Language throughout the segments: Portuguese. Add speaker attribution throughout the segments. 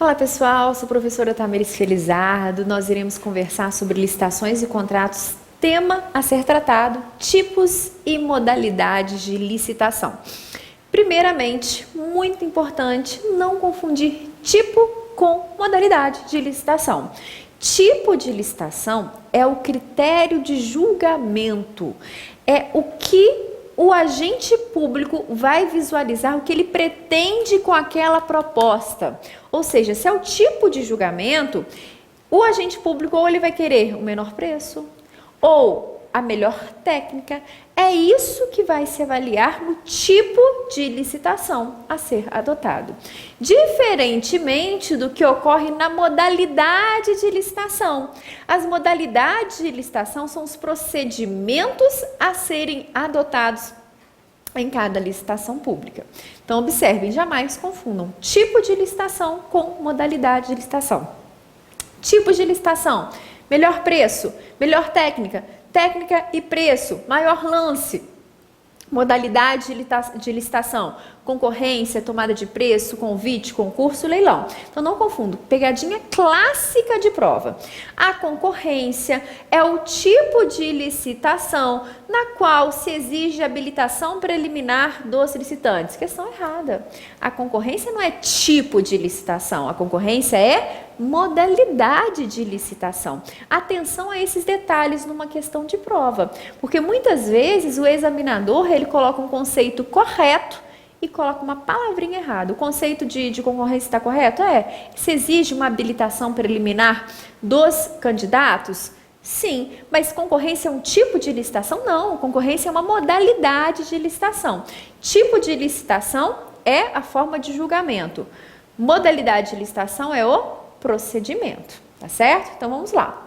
Speaker 1: Olá pessoal, sou a professora Tamiris Felizardo. Nós iremos conversar sobre licitações e contratos, tema a ser tratado, tipos e modalidades de licitação. Primeiramente, muito importante, não confundir tipo com modalidade de licitação. Tipo de licitação é o critério de julgamento, é o que o agente público vai visualizar, o que ele pretende com aquela proposta. Ou seja, se é o tipo de julgamento, o agente público ou ele vai querer o menor preço ou a melhor técnica. É isso que vai se avaliar no tipo de licitação a ser adotado. Diferentemente do que ocorre na modalidade de licitação. As modalidades de licitação são os procedimentos a serem adotados em cada licitação pública. Então, observem, jamais confundam tipo de licitação com modalidade de licitação. Tipos de licitação: melhor preço, melhor técnica, técnica e preço, maior lance. Modalidade de licitação: concorrência, tomada de preço, convite, concurso, leilão. Então não confundo, pegadinha clássica de prova. A concorrência é o tipo de licitação na qual se exige habilitação preliminar dos licitantes. Questão errada. A concorrência não é tipo de licitação, a concorrência é modalidade de licitação. Atenção a esses detalhes numa questão de prova, porque muitas vezes o examinador ele coloca um conceito correto e coloca uma palavrinha errada. O conceito de concorrência está correto? Se exige uma habilitação preliminar dos candidatos? Sim, mas concorrência é um tipo de licitação? Não, concorrência é uma modalidade de licitação. Tipo de licitação é a forma de julgamento. Modalidade de licitação é o procedimento, tá certo? Então vamos lá.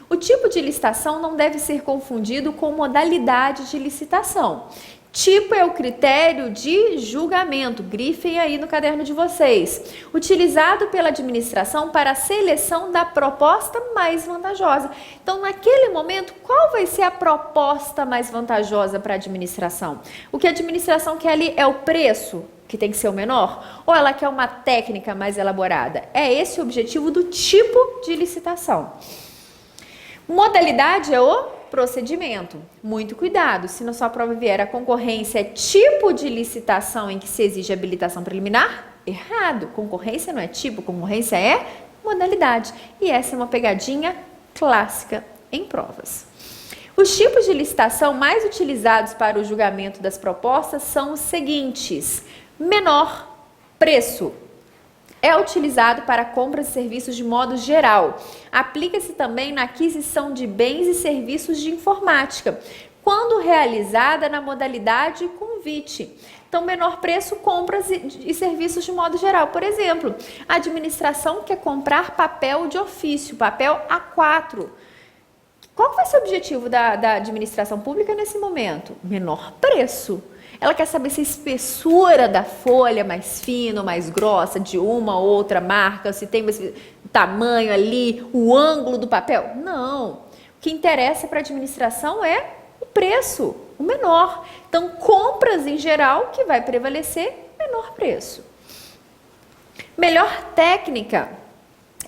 Speaker 1: O tipo de licitação não deve ser confundido com modalidade de licitação. Tipo é o critério de julgamento, grifem aí no caderno de vocês, utilizado pela administração para a seleção da proposta mais vantajosa. Então, naquele momento, qual vai ser a proposta mais vantajosa para a administração? O que a administração quer ali é o preço, que tem que ser o menor, ou ela quer uma técnica mais elaborada? É esse o objetivo do tipo de licitação. Modalidade é o procedimento. Muito cuidado, se na sua prova vier a concorrência é tipo de licitação em que se exige habilitação preliminar, errado. Concorrência não é tipo, concorrência é modalidade. E essa é uma pegadinha clássica em provas. Os tipos de licitação mais utilizados para o julgamento das propostas são os seguintes: menor preço. É utilizado para compras e serviços de modo geral. Aplica-se também na aquisição de bens e serviços de informática, quando realizada na modalidade convite. Então, menor preço, compras e serviços de modo geral. Por exemplo, a administração quer comprar papel de ofício, papel A4. Qual vai ser o objetivo da administração pública nesse momento? Menor preço. Ela quer saber se a espessura da folha é mais fina ou mais grossa, de uma ou outra marca, se tem esse tamanho ali, o ângulo do papel. Não. O que interessa para a administração é o preço, o menor. Então, compras em geral, que vai prevalecer, menor preço. Melhor técnica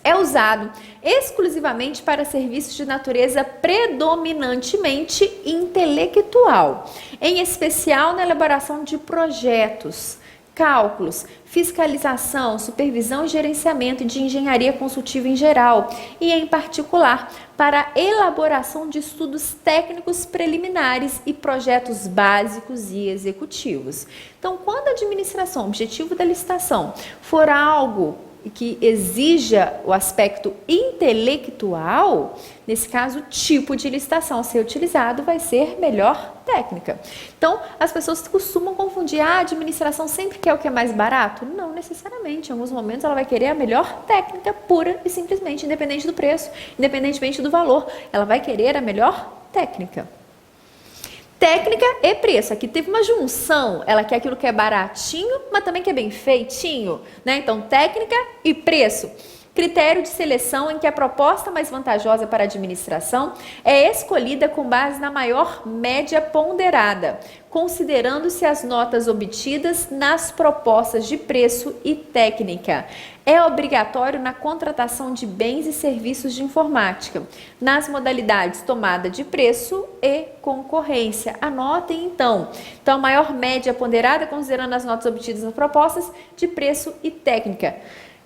Speaker 1: é usado exclusivamente para serviços de natureza predominantemente intelectual, em especial na elaboração de projetos, cálculos, fiscalização, supervisão e gerenciamento de engenharia consultiva em geral e, em particular, para a elaboração de estudos técnicos preliminares e projetos básicos e executivos. Então, quando a administração, o objetivo da licitação, for algo que exija o aspecto intelectual, nesse caso, o tipo de licitação a ser utilizado vai ser melhor técnica. Então, as pessoas costumam confundir, a administração sempre quer o que é mais barato? Não necessariamente, em alguns momentos ela vai querer a melhor técnica, pura e simplesmente, independente do preço, independentemente do valor, ela vai querer a melhor técnica. Técnica e preço. Aqui teve uma junção. Ela quer aquilo que é baratinho, mas também que é bem feitinho, né? Então, técnica e preço. Critério de seleção em que a proposta mais vantajosa para a administração é escolhida com base na maior média ponderada, considerando-se as notas obtidas nas propostas de preço e técnica. É obrigatório na contratação de bens e serviços de informática, nas modalidades tomada de preço e concorrência. Anotem então. Então, a maior média ponderada, considerando as notas obtidas nas propostas de preço e técnica.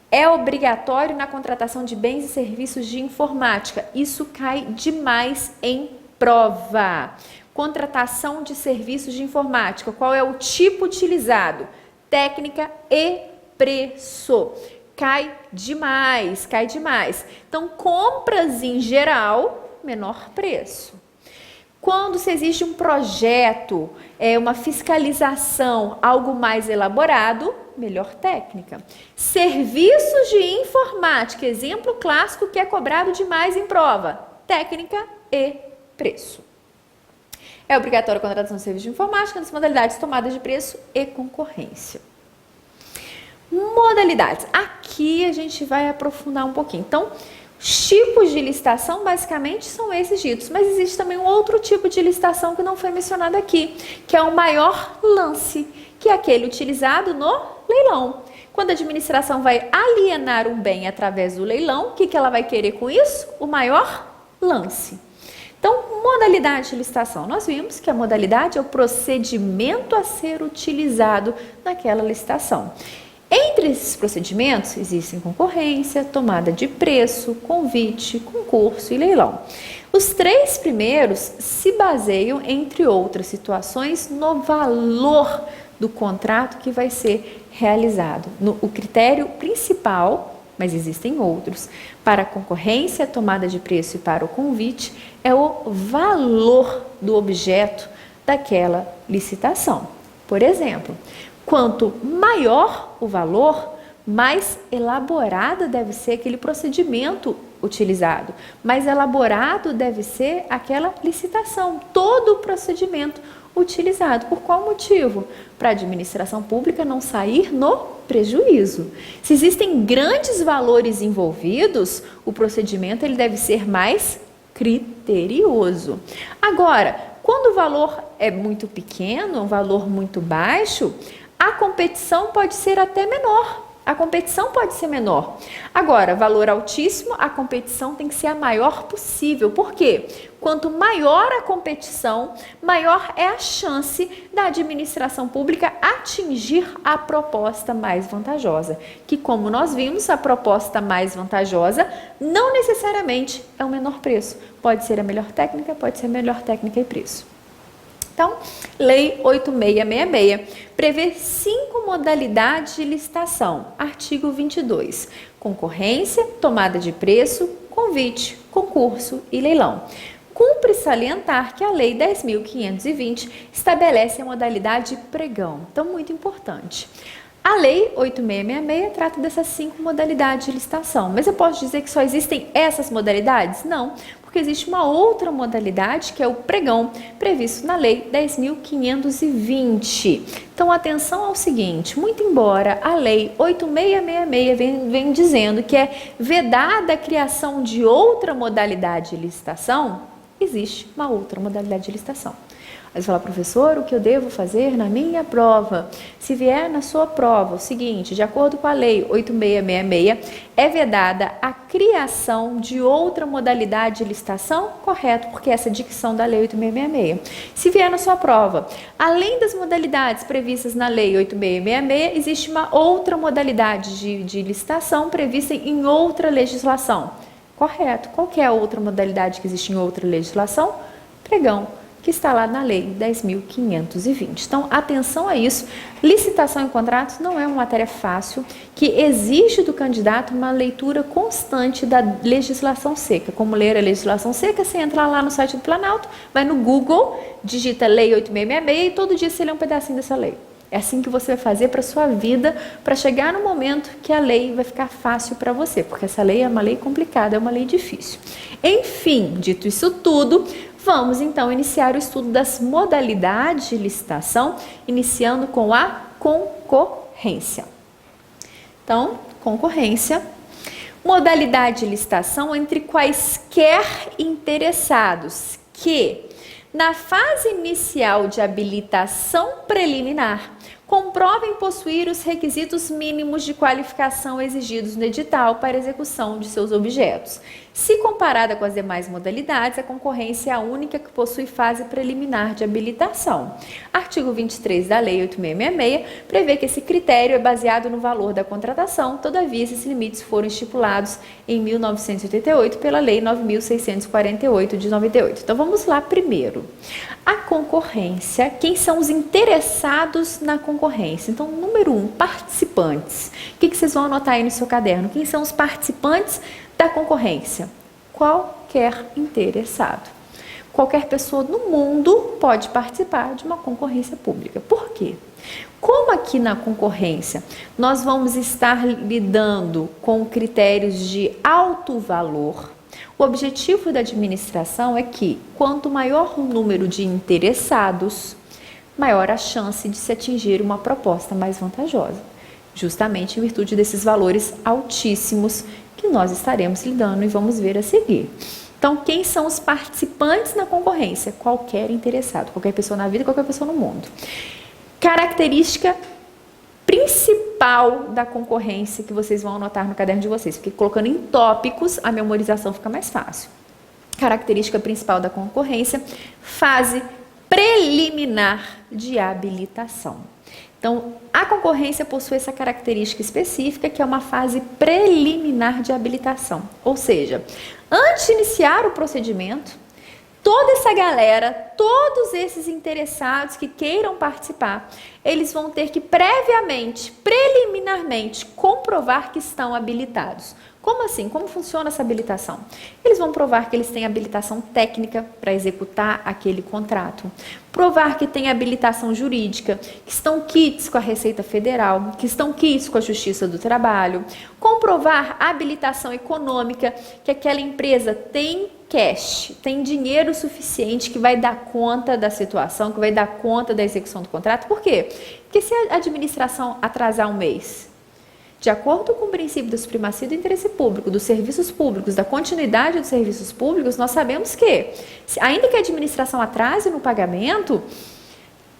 Speaker 1: É obrigatório na contratação de bens e serviços de informática. Isso cai demais em prova. Contratação de serviços de informática. Qual é o tipo utilizado? Técnica e preço. Cai demais, cai demais. Então, compras em geral, menor preço. Quando se existe um projeto, uma fiscalização, algo mais elaborado, melhor técnica. Serviços de informática, exemplo clássico que é cobrado demais em prova, técnica e preço. É obrigatório a contratação de serviços de informática nas modalidades tomadas de preço e concorrência. Modalidades. Aqui a gente vai aprofundar um pouquinho. Então, os tipos de licitação basicamente são esses ditos, mas existe também um outro tipo de licitação que não foi mencionado aqui, que é o maior lance, que é aquele utilizado no leilão. Quando a administração vai alienar um bem através do leilão, o que ela vai querer com isso? O maior lance. Então, modalidade de licitação. Nós vimos que a modalidade é o procedimento a ser utilizado naquela licitação. Entre esses procedimentos, existem concorrência, tomada de preço, convite, concurso e leilão. Os três primeiros se baseiam, entre outras situações, no valor do contrato que vai ser realizado. O critério principal, mas existem outros, para a concorrência, tomada de preço e para o convite, é o valor do objeto daquela licitação. Por exemplo, quanto maior o valor, mais elaborado deve ser aquele procedimento utilizado, mais elaborado deve ser aquela licitação, todo o procedimento utilizado. Por qual motivo? Para a administração pública não sair no prejuízo. Se existem grandes valores envolvidos, o procedimento ele deve ser mais criterioso. Agora, quando o valor é muito pequeno, um valor muito baixo, a competição pode ser até menor. A competição pode ser menor. Agora, valor altíssimo, a competição tem que ser a maior possível. Por quê? Quanto maior a competição, maior é a chance da administração pública atingir a proposta mais vantajosa. Que, como nós vimos, a proposta mais vantajosa não necessariamente é o menor preço. Pode ser a melhor técnica, pode ser a melhor técnica e preço. Então, Lei 8666 prevê 5 modalidades de licitação. Artigo 22. Concorrência, tomada de preço, convite, concurso e leilão. Cumpre salientar que a Lei 10.520 estabelece a modalidade pregão. Então, muito importante. A Lei 8666 trata dessas 5 modalidades de licitação. Mas eu posso dizer que só existem essas modalidades? Não, porque existe uma outra modalidade, que é o pregão, previsto na Lei 10.520. Então, atenção ao seguinte, muito embora a Lei 8666 vem dizendo que é vedada a criação de outra modalidade de licitação, existe uma outra modalidade de licitação. Aí você fala, professor, o que eu devo fazer na minha prova? Se vier na sua prova o seguinte, de acordo com a Lei 8666, é vedada a criação de outra modalidade de licitação? Correto, porque essa é a dicção da Lei 8666. Se vier na sua prova, além das modalidades previstas na Lei 8666, existe uma outra modalidade de licitação prevista em outra legislação. Correto. Qual que é a outra modalidade que existe em outra legislação? Pregão, que está lá na Lei 10.520. Então, atenção a isso. Licitação em contratos não é uma matéria fácil, que exige do candidato uma leitura constante da legislação seca. Como ler a legislação seca? Você entra lá no site do Planalto, vai no Google, digita Lei 8666 e todo dia você lê um pedacinho dessa lei. É assim que você vai fazer para a sua vida, para chegar no momento que a lei vai ficar fácil para você, porque essa lei é uma lei complicada, é uma lei difícil. Enfim, dito isso tudo, vamos então iniciar o estudo das modalidades de licitação, iniciando com a concorrência. Então, concorrência. Modalidade de licitação entre quaisquer interessados que, na fase inicial de habilitação preliminar, comprovem possuir os requisitos mínimos de qualificação exigidos no edital para execução de seus objetos. Se comparada com as demais modalidades, a concorrência é a única que possui fase preliminar de habilitação. Artigo 23 da Lei 8.666 prevê que esse critério é baseado no valor da contratação, todavia esses limites foram estipulados em 1988 pela Lei 9.648 de 98. Então vamos lá primeiro. A concorrência, quem são os interessados na concorrência? Então, número 1, participantes. O que vocês vão anotar aí no seu caderno? Quem são os participantes da concorrência? Qualquer interessado. Qualquer pessoa no mundo pode participar de uma concorrência pública. Por quê? Como aqui na concorrência nós vamos estar lidando com critérios de alto valor, o objetivo da administração é que, quanto maior o número de interessados, maior a chance de se atingir uma proposta mais vantajosa, justamente em virtude desses valores altíssimos que nós estaremos lidando e vamos ver a seguir. Então, quem são os participantes na concorrência? Qualquer interessado, qualquer pessoa na vida, qualquer pessoa no mundo. Característica principal da concorrência que vocês vão anotar no caderno de vocês, porque colocando em tópicos a memorização fica mais fácil. Característica principal da concorrência, fase preliminar de habilitação. Então, a concorrência possui essa característica específica, que é uma fase preliminar de habilitação. Ou seja, antes de iniciar o procedimento, toda essa galera, todos esses interessados que queiram participar, eles vão ter que previamente, preliminarmente, comprovar que estão habilitados. Como assim? Como funciona essa habilitação? Eles vão provar que eles têm habilitação técnica para executar aquele contrato, provar que têm habilitação jurídica, que estão quites com a Receita Federal, que estão quites com a Justiça do Trabalho, comprovar a habilitação econômica, que aquela empresa tem cash, tem dinheiro suficiente que vai dar conta da situação, que vai dar conta da execução do contrato. Por quê? Porque se a administração atrasar um mês, de acordo com o princípio da supremacia do interesse público, dos serviços públicos, da continuidade dos serviços públicos, nós sabemos que, ainda que a administração atrase no pagamento,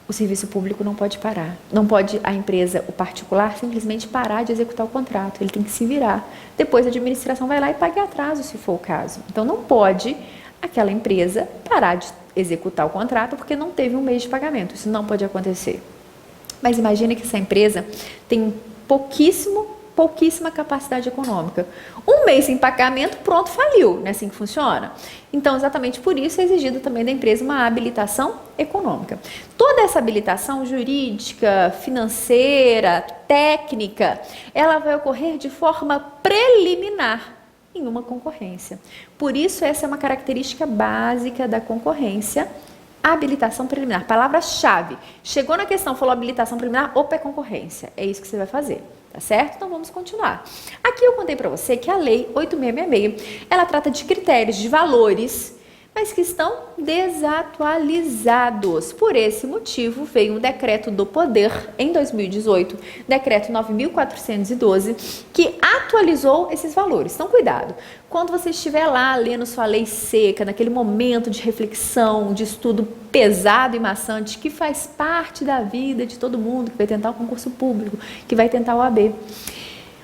Speaker 1: o serviço público não pode parar. Não pode a empresa, o particular, simplesmente parar de executar o contrato. Ele tem que se virar. Depois a administração vai lá e paga atraso, se for o caso. Então não pode aquela empresa parar de executar o contrato porque não teve um mês de pagamento. Isso não pode acontecer. Mas imagine que essa empresa tem pouquíssima capacidade econômica. Um mês sem pagamento, pronto, faliu. Não é assim que funciona? Então, exatamente por isso é exigido também da empresa uma habilitação econômica. Toda essa habilitação jurídica, financeira, técnica, ela vai ocorrer de forma preliminar em uma concorrência. Por isso, essa é uma característica básica da concorrência. Habilitação preliminar, palavra-chave. Chegou na questão, falou habilitação preliminar, opa, é concorrência. É isso que você vai fazer, tá certo? Então vamos continuar. Aqui eu contei para você que a Lei 8.666, ela trata de critérios, de valores, mas que estão desatualizados. Por esse motivo, veio um decreto do Poder, em 2018, decreto 9.412, que atualizou esses valores. Então, cuidado. Quando você estiver lá lendo sua lei seca, naquele momento de reflexão, de estudo pesado e maçante, que faz parte da vida de todo mundo, que vai tentar o concurso público, que vai tentar o OAB,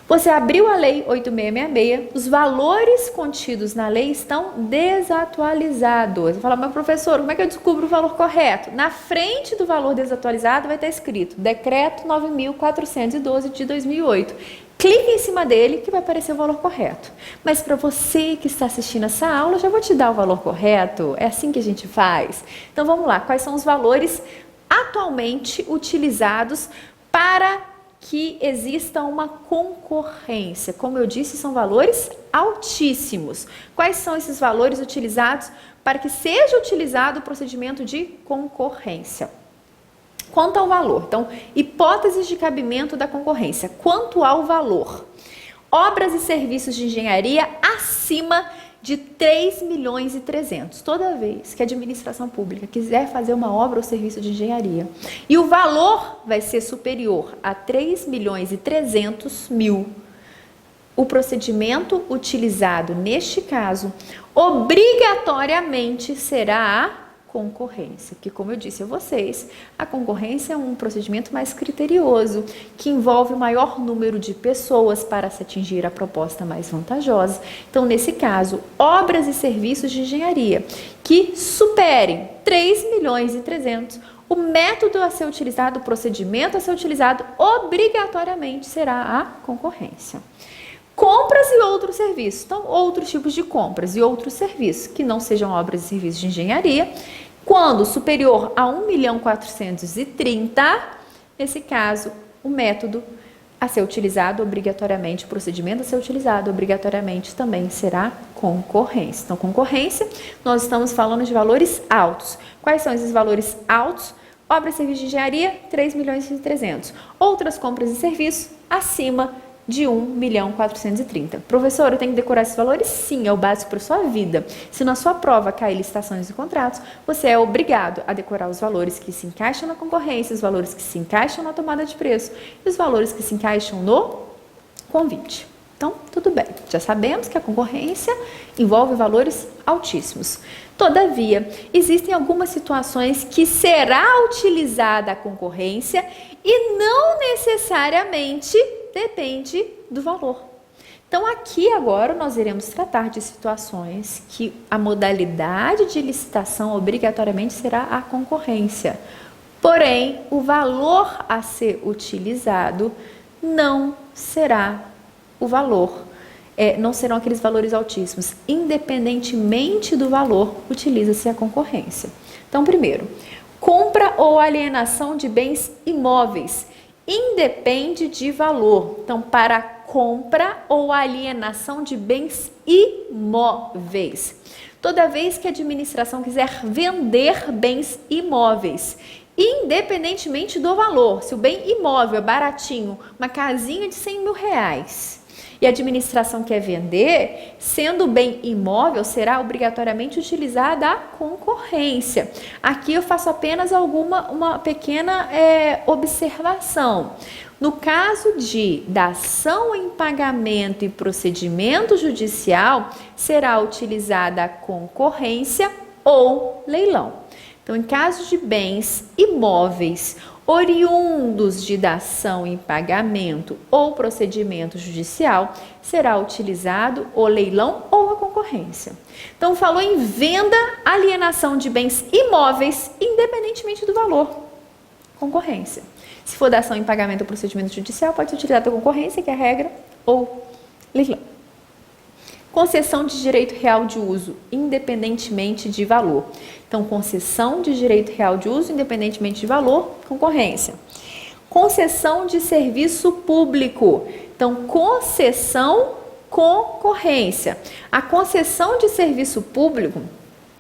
Speaker 1: você abriu a Lei 8.666, os valores contidos na lei estão desatualizados. Você fala, mas professor, como é que eu descubro o valor correto? Na frente do valor desatualizado vai estar escrito Decreto 9.412 de 2008. Clique em cima dele que vai aparecer o valor correto. Mas para você que está assistindo essa aula, eu já vou te dar o valor correto. É assim que a gente faz. Então vamos lá, quais são os valores atualmente utilizados para que exista uma concorrência? Como eu disse, são valores altíssimos. Quais são esses valores utilizados para que seja utilizado o procedimento de concorrência? Quanto ao valor, então, hipóteses de cabimento da concorrência. Quanto ao valor, obras e serviços de engenharia acima de 3.300.000. Toda vez que a administração pública quiser fazer uma obra ou serviço de engenharia e o valor vai ser superior a 3.300.000, o procedimento utilizado neste caso obrigatoriamente será a concorrência, que, como eu disse a vocês, a concorrência é um procedimento mais criterioso, que envolve o maior número de pessoas para se atingir a proposta mais vantajosa. Então, nesse caso, obras e serviços de engenharia que superem 3.300.000, o método a ser utilizado, o procedimento a ser utilizado, obrigatoriamente será a concorrência. Compras e outros serviços, então outros tipos de compras e outros serviços que não sejam obras e serviços de engenharia, quando superior a 1.430.000, nesse caso, o método a ser utilizado obrigatoriamente, o procedimento a ser utilizado obrigatoriamente também será concorrência. Então, concorrência, nós estamos falando de valores altos. Quais são esses valores altos? Obras e serviços de engenharia, 3.300.000. Outras compras e serviços, acima de 1.430.000. Professor, eu tenho que decorar esses valores? Sim, é o básico para a sua vida. Se na sua prova cair licitações e contratos, você é obrigado a decorar os valores que se encaixam na concorrência, os valores que se encaixam na tomada de preço e os valores que se encaixam no convite. Então, tudo bem. Já sabemos que a concorrência envolve valores altíssimos. Todavia, existem algumas situações que será utilizada a concorrência e não necessariamente depende do valor. Então, aqui agora nós iremos tratar de situações que a modalidade de licitação obrigatoriamente será a concorrência. Porém, o valor a ser utilizado não será o valor. Não serão aqueles valores altíssimos. Independentemente do valor, utiliza-se a concorrência. Então, primeiro, compra ou alienação de bens imóveis. Independe de valor. Então, para compra ou alienação de bens imóveis. Toda vez que a administração quiser vender bens imóveis, independentemente do valor, se o bem imóvel é baratinho, uma casinha de 100.000 reais, e a administração quer vender, sendo bem imóvel, será obrigatoriamente utilizada a concorrência. Aqui eu faço apenas uma pequena observação. No caso de dação em pagamento e procedimento judicial, será utilizada a concorrência ou leilão. Então, em caso de bens imóveis oriundos de dação em pagamento ou procedimento judicial, será utilizado o leilão ou a concorrência. Então, falou em venda, alienação de bens imóveis, independentemente do valor, concorrência. Se for dação em pagamento ou procedimento judicial, pode ser utilizado a concorrência, que é a regra, ou leilão. Concessão de direito real de uso, independentemente de valor. Então, concessão de direito real de uso, independentemente de valor, concorrência. Concessão de serviço público. Então, concessão, concorrência. A concessão de serviço público,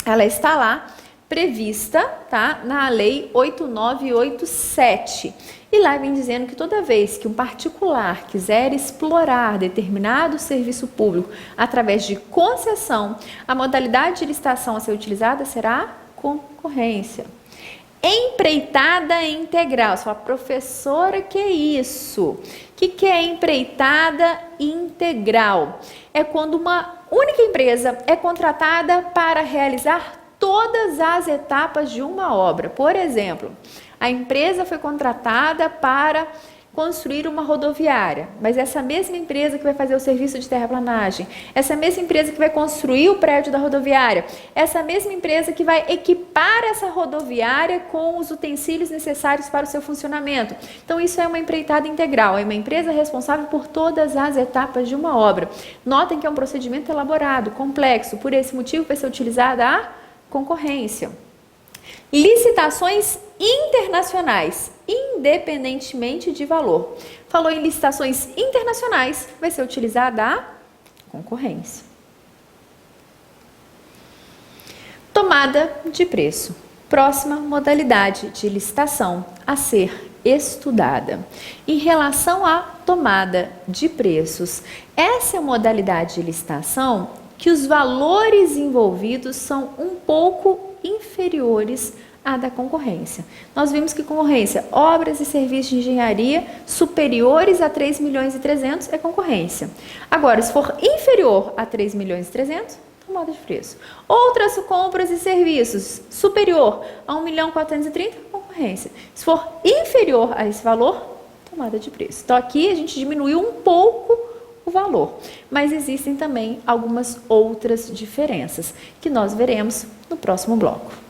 Speaker 1: ela está lá prevista, tá, na Lei 8.987. E lá vem dizendo que toda vez que um particular quiser explorar determinado serviço público através de concessão, a modalidade de licitação a ser utilizada será a concorrência. Empreitada integral. Você fala, professora, que é isso? O que é empreitada integral? É quando uma única empresa é contratada para realizar todas as etapas de uma obra. Por exemplo, a empresa foi contratada para construir uma rodoviária, mas essa mesma empresa que vai fazer o serviço de terraplanagem, essa mesma empresa que vai construir o prédio da rodoviária, essa mesma empresa que vai equipar essa rodoviária com os utensílios necessários para o seu funcionamento. Então, isso é uma empreitada integral, é uma empresa responsável por todas as etapas de uma obra. Notem que é um procedimento elaborado, complexo, por esse motivo vai ser utilizada a concorrência. Licitações internacionais, independentemente de valor. Falou em licitações internacionais, vai ser utilizada a concorrência. Tomada de preço. Próxima modalidade de licitação a ser estudada. Em relação à tomada de preços, essa é a modalidade de licitação que os valores envolvidos são um pouco inferiores a da concorrência. Nós vimos que concorrência, obras e serviços de engenharia superiores a 3.300.000 é concorrência. Agora, se for inferior a 3.300.000, tomada de preço. Outras compras e serviços superior a 1.430.000, concorrência. Se for inferior a esse valor, tomada de preço. Então, aqui a gente diminuiu um pouco o valor, mas existem também algumas outras diferenças que nós veremos no próximo bloco.